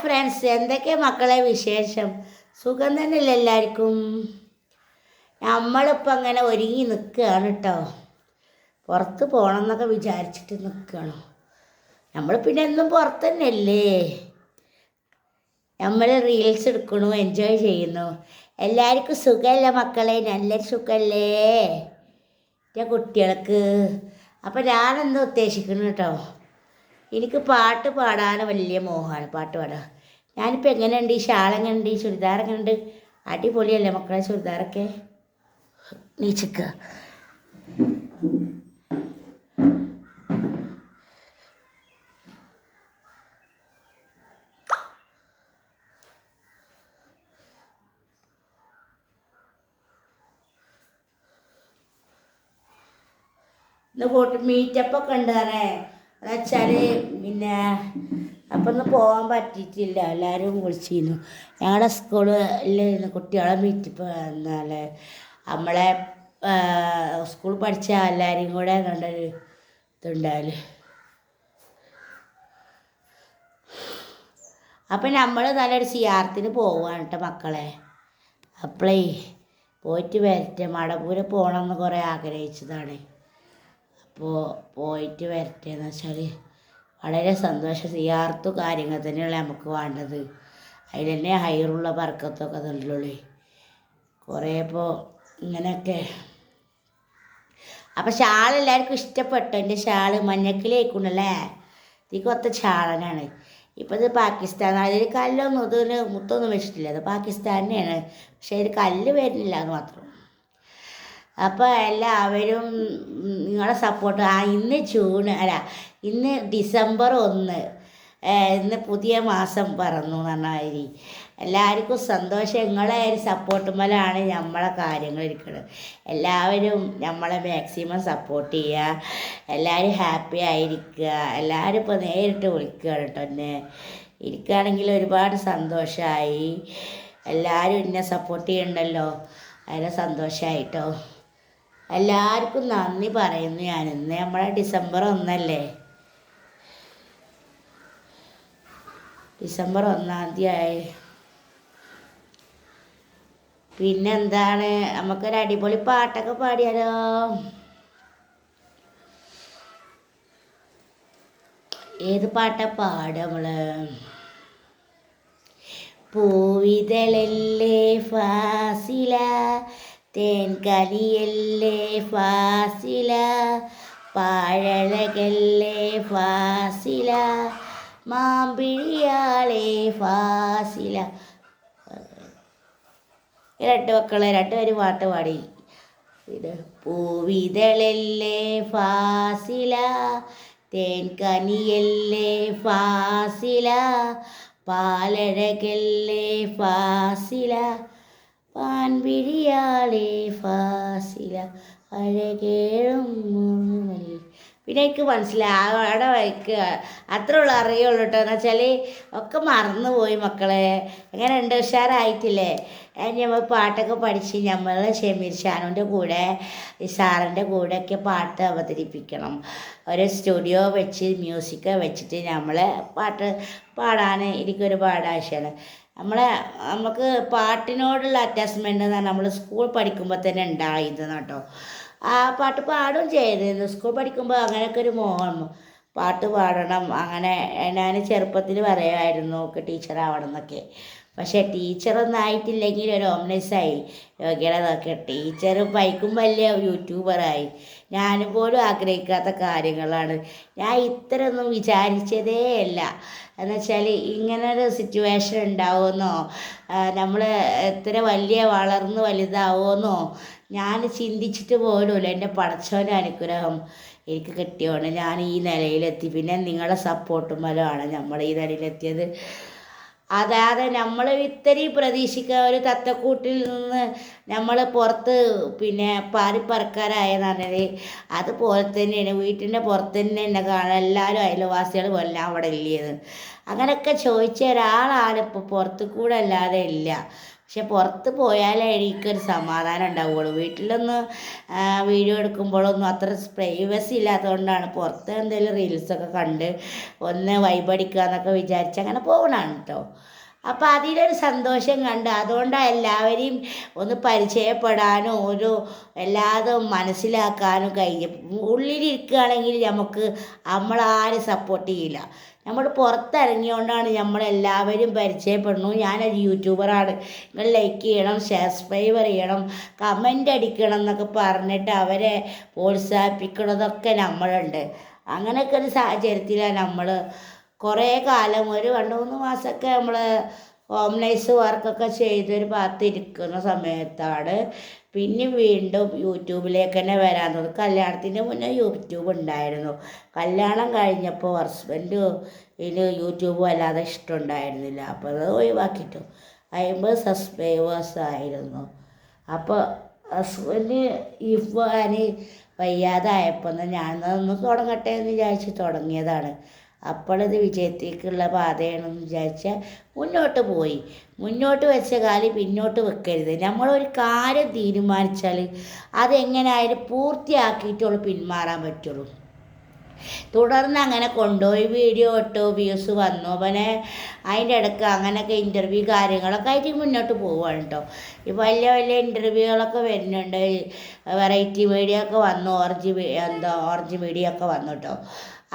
Friends, എന്തൊക്കെ മക്കളെ വിശേഷം? സുഖം തന്നെയല്ലേ എല്ലാവർക്കും? നമ്മളിപ്പോൾ അങ്ങനെ ഒരുങ്ങി നിൽക്കുകയാണ് കേട്ടോ. പുറത്ത് പോകണം എന്നൊക്കെ വിചാരിച്ചിട്ട് നിൽക്കുകയാണ്. നമ്മൾ പിന്നെ എന്നും പുറത്ത് തന്നെയല്ലേ. നമ്മൾ റീൽസ് എടുക്കണു, എൻജോയ് ചെയ്യുന്നു. എല്ലാവർക്കും സുഖമല്ലേ മക്കളെ? നല്ല സുഖമല്ലേ എൻ്റെ കുട്ടികൾക്ക്? അപ്പോൾ ഞാനെന്താ ഉദ്ദേശിക്കുന്നു കേട്ടോ, എനിക്ക് പാട്ട് പാടാൻ വലിയ മോഹമാണ്. പാട്ട് പാടാൻ ഞാനിപ്പോൾ എങ്ങനെയുണ്ട്? ഈ ഷാൾ എങ്ങനെയുണ്ട്? ഈ ചുരിദാർ എങ്ങനെയുണ്ട്? അടിപൊളിയല്ലേ മക്കളെ ചുരിദാറൊക്കെ? നീച്ചിക്ക ഇന്ന് കൂട്ടി മീറ്റപ്പൊക്കെ ഉണ്ടാറേ. എന്നുവെച്ചാൽ പിന്നെ അപ്പം ഒന്ന് പോകാൻ പറ്റിയിട്ടില്ല. എല്ലാവരും വിളിച്ചിരുന്നു. ഞങ്ങളുടെ സ്കൂളിൽ കുട്ടികളെ മീറ്റപ്പ് എന്നാൽ നമ്മളെ സ്കൂൾ പഠിച്ച എല്ലാവരെയും കൂടെ കണ്ടൊരു ഇതുണ്ടാവില്ല. അപ്പം നമ്മൾ നല്ലൊരു സിയാറത്തിന് പോവുകയാണ് കേട്ടോ മക്കളെ. അപ്പോളേ പോയിട്ട് വരട്ടെ. മടപ്പൂര് പോകണമെന്ന് കുറേ ആഗ്രഹിച്ചതാണ്. അപ്പോൾ പോയിട്ട് വരട്ടെ എന്ന് വെച്ചാൽ വളരെ സന്തോഷം. സിയാർത്തും കാര്യങ്ങൾ തന്നെയാണ് നമുക്ക് വേണ്ടത്. അതിൽ തന്നെ ഹൈറുള്ള പറക്കത്തൊക്കെ നല്ലുള്ളൂ കുറേ. ഇപ്പോൾ ഇങ്ങനെയൊക്കെ. അപ്പം ഷാൾ എല്ലാവർക്കും ഇഷ്ടപ്പെട്ടു. എൻ്റെ ഷാള് മഞ്ഞക്കിലേക്കുണ്ടല്ലേ. ഇതിക്ക് ഒത്ത ഷാളനാണ്. ഇപ്പം ഇത് പാകിസ്ഥാൻ. അതിൽ കല്ലൊന്നും ഇതിന് മുത്തൊന്നും വെച്ചിട്ടില്ല. അത് പാകിസ്ഥാനെയാണ്. പക്ഷേ അതിൽ കല്ല് വരുന്നില്ല എന്ന് മാത്രം. അപ്പോൾ എല്ലാവരും നിങ്ങളെ സപ്പോർട്ട്. ഇന്ന് ഇന്ന് ഡിസംബർ 1. ഇന്ന് പുതിയ മാസം പറന്നു എന്ന് പറഞ്ഞാൽ എല്ലാവർക്കും സന്തോഷം. നിങ്ങളെ ഒരു സപ്പോർട്ടുമ്പോഴാണ് നമ്മളെ കാര്യങ്ങൾ ഇരിക്കുന്നത്. എല്ലാവരും നമ്മളെ മാക്സിമം സപ്പോർട്ട് ചെയ്യുക. എല്ലാവരും ഹാപ്പി ആയിരിക്കുക. എല്ലാവരും ഇപ്പോൾ നേരിട്ട് വിളിക്കുകയാണ് കേട്ടോ. എന്നെ ഇരിക്കുകയാണെങ്കിൽ ഒരുപാട് സന്തോഷമായി. എല്ലാവരും എന്നെ സപ്പോർട്ട് ചെയ്യണ്ടല്ലോ, അതിന് സന്തോഷമായിട്ടോ. എല്ലാവർക്കും നന്ദി പറയുന്നു ഞാൻ. ഇന്ന് നമ്മളെ ഡിസംബർ 1 ഡിസംബർ 1 പിന്നെന്താണ്, നമുക്കൊരു അടിപൊളി പാട്ടൊക്കെ പാടിയാലോ? ഏത് പാട്ടാ പാടുക നമ്മൾ? പൂവിതളല്ലേ ഫാസില, തേൻകനിയല്ലേ ഫാസില, പാഴഴകല്ലേ ഫാസില, മാമ്പിഴിയാളെ ഫാസില. രണ്ട് മക്കളെ രണ്ടുപേരും പാട്ട് പാടി. ഇത് പൂവിതളല്ലേ ഫാസില, തേൻകനിയല്ലേ ഫാസില, പാലഴകല്ലേ ഫാസില, പാൻപിഴിയാളെ ഫാസില, അഴകേഴും. പിന്നെ എനിക്ക് മനസ്സിലായി അവിടെ വയ്ക്കുക. അത്രേ ഉള്ളൂ, അറിയുള്ളൂ കേട്ടോ. എന്ന് വെച്ചാൽ ഒക്കെ മറന്നുപോയി മക്കളെ. അങ്ങനെ ഉണ്ട്, ഉഷാറായിട്ടില്ലേ? നമ്മൾ പാട്ടൊക്കെ പഠിച്ച് നമ്മൾ ഷമീർ ഷാനുവിൻ്റെ കൂടെ ഈ സാറിൻ്റെ കൂടെയൊക്കെ പാട്ട് അവതരിപ്പിക്കണം. ഒരു സ്റ്റുഡിയോ വെച്ച് മ്യൂസിക് വെച്ചിട്ട് നമ്മൾ പാട്ട് പാടാൻ എനിക്കൊരുപാട് ആശയമാണ്. നമുക്ക് പാട്ടിനോടുള്ള അറ്റാച്ച്മെൻറ്റ് എന്ന് പറഞ്ഞാൽ നമ്മൾ സ്കൂൾ പഠിക്കുമ്പോൾ തന്നെ ഉണ്ടായിരുന്നു കേട്ടോ. ആ പാട്ട് പാടുകയും ചെയ്തിരുന്നു സ്കൂൾ പഠിക്കുമ്പോൾ. അങ്ങനെയൊക്കെ ഒരു മോഹം, പാട്ട് പാടണം. അങ്ങനെ ഞാൻ ചെറുപ്പത്തിൽ പറയുമായിരുന്നു ഒക്കെ ടീച്ചറാവണം എന്നൊക്കെ. പക്ഷേ ടീച്ചറൊന്നും ആയിട്ടില്ലെങ്കിൽ ഒരു ഓംനസായി യോഗ്യതയൊക്കെ. ടീച്ചർ പഠിക്കുമ്പോൾ വലിയ യൂട്യൂബറായി. ഞാൻ പോലും ആഗ്രഹിക്കാത്ത കാര്യങ്ങളാണ്. ഞാൻ ഇത്രയൊന്നും വിചാരിച്ചതേ അല്ല. എന്നുവെച്ചാൽ ഇങ്ങനൊരു സിറ്റുവേഷൻ ഉണ്ടാവുമെന്നോ നമ്മൾ എത്ര വളർന്ന് വലുതാവുമെന്നോ ഞാൻ ചിന്തിച്ചിട്ട് പോലുമില്ല. എൻ്റെ പടച്ചവൻ്റെ അനുഗ്രഹം എനിക്ക് കിട്ടിയോണ്ട് ഞാൻ ഈ നിലയിലെത്തി. പിന്നെ നിങ്ങളുടെ സപ്പോർട്ടും മൂലമാണ് നമ്മൾ ഈ നിലയിലെത്തിയത്. അതായത് നമ്മൾ ഇത്രയും പ്രതീക്ഷിക്കുക. ഒരു തത്തക്കൂട്ടിൽ നിന്ന് നമ്മൾ പുറത്ത് പിന്നെ പാറിപ്പറക്കാരായെന്ന് പറഞ്ഞാൽ അതുപോലെ തന്നെയാണ്. വീട്ടിൻ്റെ പുറത്ത് തന്നെ എന്നെ കാണാൻ എല്ലാവരും അയൽവാസികളും എല്ലാം അവിടെ ഇല്ലേന്ന് അങ്ങനെയൊക്കെ ചോദിച്ച ഒരാളാണ് ഇപ്പോൾ പുറത്ത് കൂടെ അല്ലാതെ ഇല്ല. പക്ഷെ പുറത്ത് പോയാലേ എനിക്കൊരു സമാധാനം ഉണ്ടാവുള്ളൂ. വീട്ടിലൊന്ന് വീഡിയോ എടുക്കുമ്പോഴൊന്നും അത്ര പ്രൈവസി ഇല്ലാത്തതുകൊണ്ടാണ് പുറത്ത് എന്തെങ്കിലും റീൽസൊക്കെ കണ്ട് ഒന്ന് വൈബടിക്കുക എന്നൊക്കെ വിചാരിച്ച് അങ്ങനെ പോകണമാണ് കേട്ടോ. അപ്പോൾ അതിലൊരു സന്തോഷം കണ്ട് അതുകൊണ്ടാണ് എല്ലാവരെയും ഒന്ന് പരിചയപ്പെടാനും ഒരു എല്ലാതും മനസ്സിലാക്കാനും കഴിഞ്ഞു. ഉള്ളിലിരിക്കുകയാണെങ്കിൽ നമുക്ക് നമ്മളാരും സപ്പോർട്ട് ചെയ്യില്ല. നമ്മൾ പുറത്തിറങ്ങിയോണ്ടാണ് നമ്മളെല്ലാവരും പരിചയപ്പെടുന്നു. ഞാനൊരു യൂട്യൂബറാണ്, നിങ്ങൾ ലൈക്ക് ചെയ്യണം, സബ്സ്ക്രൈബർ ചെയ്യണം, കമൻ്റ് അടിക്കണം എന്നൊക്കെ പറഞ്ഞിട്ട് അവരെ പ്രോത്സാഹിപ്പിക്കുന്നതൊക്കെ നമ്മളുണ്ട്. അങ്ങനെയൊക്കെ ഒരു സാഹചര്യത്തിലാണ് നമ്മൾ കുറേ കാലം ഒരു 2-3 മാസമൊക്കെ നമ്മൾ ഹോം നൈസ് വർക്കൊക്കെ ചെയ്തൊരു ഭാഗത്തിരിക്കുന്ന സമയത്താണ് പിന്നെ വീണ്ടും യൂട്യൂബിലേക്ക് തന്നെ വരാൻ തോന്നി. കല്യാണത്തിന് മുന്നേ യൂട്യൂബ് ഉണ്ടായിരുന്നു. കല്യാണം കഴിഞ്ഞപ്പോൾ ഹസ്ബൻഡ് ഇതിൽ യൂട്യൂബ് വല്ലാതെ ഇഷ്ടമുണ്ടായിരുന്നില്ല. അപ്പോൾ അത് ഒഴിവാക്കിയിട്ടു. 50 സബ്സ്ക്രൈബേഴ്സ് ആയിരുന്നു. അപ്പോൾ ഹസ്ബൻഡ് ഇപ്പോൾ ഞാൻ വയ്യാതായപ്പോൾ ഞാനൊന്ന് തുടങ്ങട്ടെ എന്ന് വിചാരിച്ച് തുടങ്ങിയതാണ്. അപ്പോഴത് വിജയത്തേക്കുള്ള പാതയാണെന്ന് വിചാരിച്ചാൽ മുന്നോട്ട് പോയി. മുന്നോട്ട് വെച്ച കാലം പിന്നോട്ട് വെക്കരുത്. നമ്മളൊരു കാര്യം തീരുമാനിച്ചാൽ അതെങ്ങനെയായാലും പൂർത്തിയാക്കിയിട്ടുള്ളൂ പിന്മാറാൻ പറ്റുള്ളൂ. തുടർന്ന് അങ്ങനെ കൊണ്ടുപോയി വീഡിയോ ഇട്ടു, വ്യൂസ് വന്നു. പിന്നെ അതിൻ്റെ ഇടയ്ക്ക് അങ്ങനെയൊക്കെ ഇൻ്റർവ്യൂ കാര്യങ്ങളൊക്കെ ആയിട്ട് മുന്നോട്ട് പോവുകയാണ് കേട്ടോ. ഈ വലിയ വലിയ ഇൻ്റർവ്യൂകളൊക്കെ വരുന്നുണ്ട്. വെറൈറ്റി മീഡിയ ഒക്കെ വന്നു, ഓറഞ്ച് മീഡിയ ഒക്കെ വന്നു കേട്ടോ.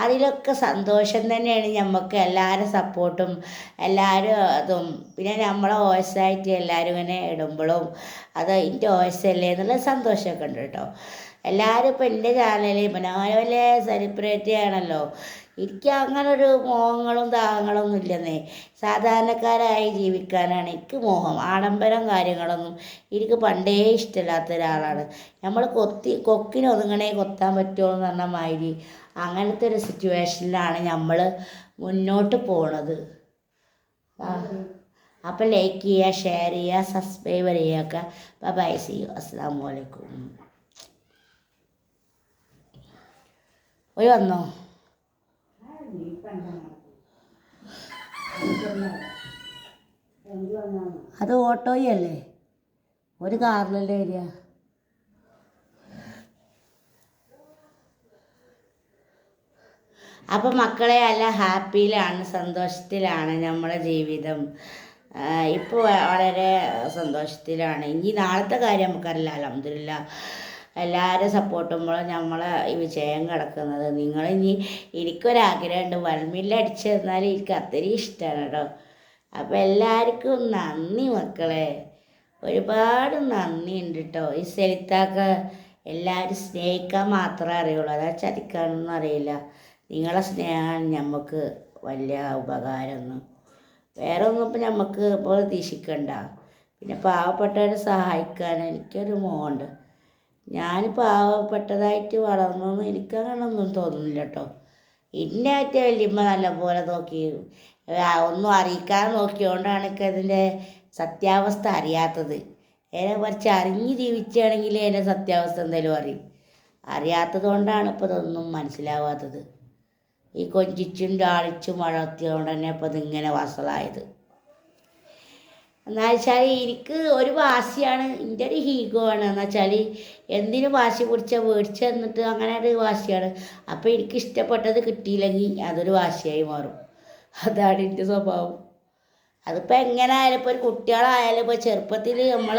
അതിലൊക്കെ സന്തോഷം തന്നെയാണ്. നമുക്ക് എല്ലാവരും സപ്പോർട്ടും എല്ലാവരും അതും പിന്നെ നമ്മളെ വോയിസായിട്ട് എല്ലാവരും ഇങ്ങനെ ഇടുമ്പോഴും അത് എൻ്റെ വോയിസ് അല്ലേ എന്നുള്ള സന്തോഷമൊക്കെ ഉണ്ട് കേട്ടോ. എല്ലാവരും ഇപ്പോൾ എൻ്റെ ചാനലിൽ പിന്നെ വലിയ സെലിബ്രിറ്റി ആണല്ലോ. എനിക്ക് അങ്ങനെ ഒരു മോഹങ്ങളും ദാഹങ്ങളൊന്നും ഇല്ലെന്നേ. സാധാരണക്കാരായി ജീവിക്കാനാണ് എനിക്ക് മോഹം. ആഡംബരം കാര്യങ്ങളൊന്നും എനിക്ക് പണ്ടേ ഇഷ്ടമില്ലാത്ത ഒരാളാണ്. നമ്മൾ കൊക്കിന് ഒതുങ്ങണേ കൊത്താൻ പറ്റുമോ എന്ന് പറഞ്ഞ മാതിരി അങ്ങനത്തെ ഒരു സിറ്റുവേഷനിലാണ് നമ്മൾ മുന്നോട്ട് പോണത്. അപ്പോൾ ലൈക്ക് ചെയ്യുക, ഷെയർ ചെയ്യുക, സബ്സ്ക്രൈബ് ചെയ്യുക. ബൈ, സീ യു, അസ്സലാമു അലൈക്കും. വന്നോ അത് ഓട്ടോയല്ലേ, ഒരു കാറിലല്ലേ വരിക. അപ്പം മക്കളെ നല്ല ഹാപ്പിയിലാണ്, സന്തോഷത്തിലാണ് നമ്മുടെ ജീവിതം. ഇപ്പോൾ വളരെ സന്തോഷത്തിലാണ്. ഇനി നാളത്തെ കാര്യം നമുക്കറിയില്ല. അൽഹംദുലില്ലാ എല്ലാവരും സപ്പോർട്ടുമ്പോൾ നമ്മളെ ഈ വിജയം കിടക്കുന്നത്. നിങ്ങളിനി എനിക്കൊരാഗ്രഹമുണ്ട്, വൽമില്ലടിച്ച് തന്നാൽ എനിക്ക് അത്രയും ഇഷ്ടമാണ് കേട്ടോ. അപ്പോൾ എല്ലാവർക്കും നന്ദി മക്കളെ, ഒരുപാട് നന്ദി ഉണ്ട് കേട്ടോ. ഈ സെലിത്താക്ക് എല്ലാവരും സ്നേഹിക്കാൻ മാത്രമേ അറിയുള്ളൂ, അതാ ചതിക്കാനൊന്നും അറിയില്ല. നിങ്ങളെ സ്നേഹമാണ് നമുക്ക് വലിയ ഉപകാരമൊന്നും. വേറെ ഒന്നും ഇപ്പം നമുക്ക് ഇപ്പോൾ പ്രതീക്ഷിക്കണ്ട. പിന്നെ പാവപ്പെട്ടവരെ സഹായിക്കാൻ എനിക്കൊരു മോഹമുണ്ട്. ഞാൻ പാവപ്പെട്ടതായിട്ട് വളർന്നൊന്നും എനിക്കങ്ങനൊന്നും തോന്നുന്നില്ല കേട്ടോ. ഇന്നായിട്ട് വല്യമ്മ നല്ലപോലെ നോക്കി ഒന്നും അറിയിക്കാതെ നോക്കിയോണ്ടാണ് എനിക്ക് അതിൻ്റെ സത്യാവസ്ഥ അറിയാത്തത്. അതിനെ കുറിച്ച് അറിഞ്ഞ് ജീവിക്കുകയാണെങ്കിൽ അതിൻ്റെ സത്യാവസ്ഥ എന്തെങ്കിലും അറിയും. അറിയാത്തത് കൊണ്ടാണ് ഇപ്പോൾ ഇതൊന്നും മനസ്സിലാവാത്തത്. ഈ കൊഞ്ചിച്ചും ലാളിച്ചും വളർത്തിയതുകൊണ്ട് തന്നെ ഇപ്പോൾ ഇതിങ്ങനെ വഷളായത്. എന്താ വെച്ചാൽ എനിക്ക് ഒരു വാശിയാണ്, എൻ്റെ ഒരു ഹീഗോ ആണ്. എന്ന് വെച്ചാൽ എന്തിനും വാശി പിടിച്ചാൽ മേടിച്ച് തന്നിട്ട് അങ്ങനെ ഒരു വാശിയാണ്. അപ്പോൾ എനിക്ക് ഇഷ്ടപ്പെട്ടത് കിട്ടിയില്ലെങ്കിൽ അതൊരു വാശിയായി മാറും. അതാണ് എൻ്റെ സ്വഭാവം. അതിപ്പോൾ എങ്ങനെ ആയാലും ഇപ്പോൾ ഒരു കുട്ടികളായാലും ഇപ്പോൾ ചെറുപ്പത്തിൽ നമ്മൾ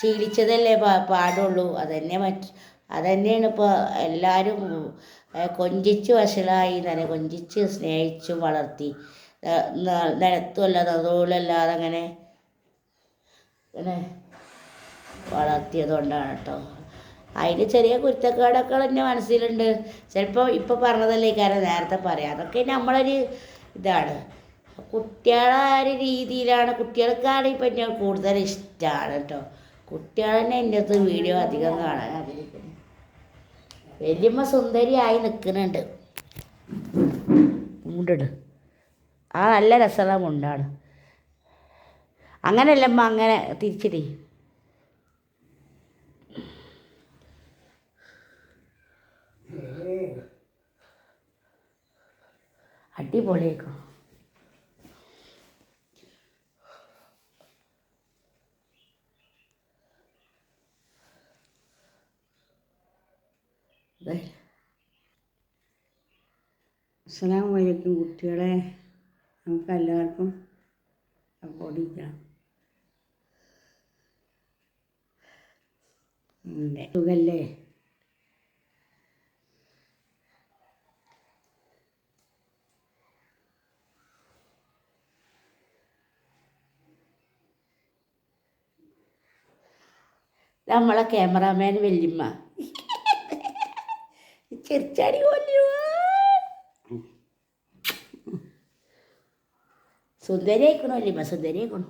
ശീലിച്ചതല്ലേ പാടുള്ളൂ. അതന്നെയാണ് ഇപ്പോൾ എല്ലാവരും കൊഞ്ചിച്ച് വഷളായി തന്നെ, കൊഞ്ചിച്ച് സ്നേഹിച്ചും വളർത്തി നിലത്തുമല്ലാതെ അതുപോലല്ലാതെ അങ്ങനെ വളർത്തിയത് കൊണ്ടാണ് കേട്ടോ. അതിന് ചെറിയ കുരുത്തക്കേടൊക്കെ എൻ്റെ മനസ്സിലുണ്ട്. ചിലപ്പോൾ ഇപ്പോൾ പറഞ്ഞതല്ലേ കാരണം നേരത്തെ പറയാം. അതൊക്കെ നമ്മളൊരു ഇതാണ്. കുട്ടികളെ ഒരു രീതിയിലാണ്, കുട്ടികൾക്കാണ് ഇപ്പം എന്നെ കൂടുതൽ ഇഷ്ടമാണ് കേട്ടോ. കുട്ടികൾ തന്നെ എൻ്റെ അടുത്ത് വീഡിയോ അധികം കാണാൻ ആഗ്രഹിക്കുന്നു. വലിയമ്മ സുന്ദരിയായി നിൽക്കുന്നുണ്ട്. മുണ്ടിട് ആ നല്ല രസമുള്ള മുണ്ടാണ്. അങ്ങനെയല്ലമ്മ, അങ്ങനെ തിരിച്ചിടി. അടിപൊളിയാക്കും. അതെ. അസ്സലാമു അലൈക്കും കുട്ടികളെ, നമുക്ക് എല്ലാവർക്കും ഓടിക്കണം. സുഖല്ലേ? നമ്മളെ ക്യാമറാമാൻ വല്യമ്മ ചെറിച്ചാടി കൊല്ലുക. സുന്ദരി ആയിക്കണോ വല്യമ്മ? സുന്ദരി ആയിക്കണോ?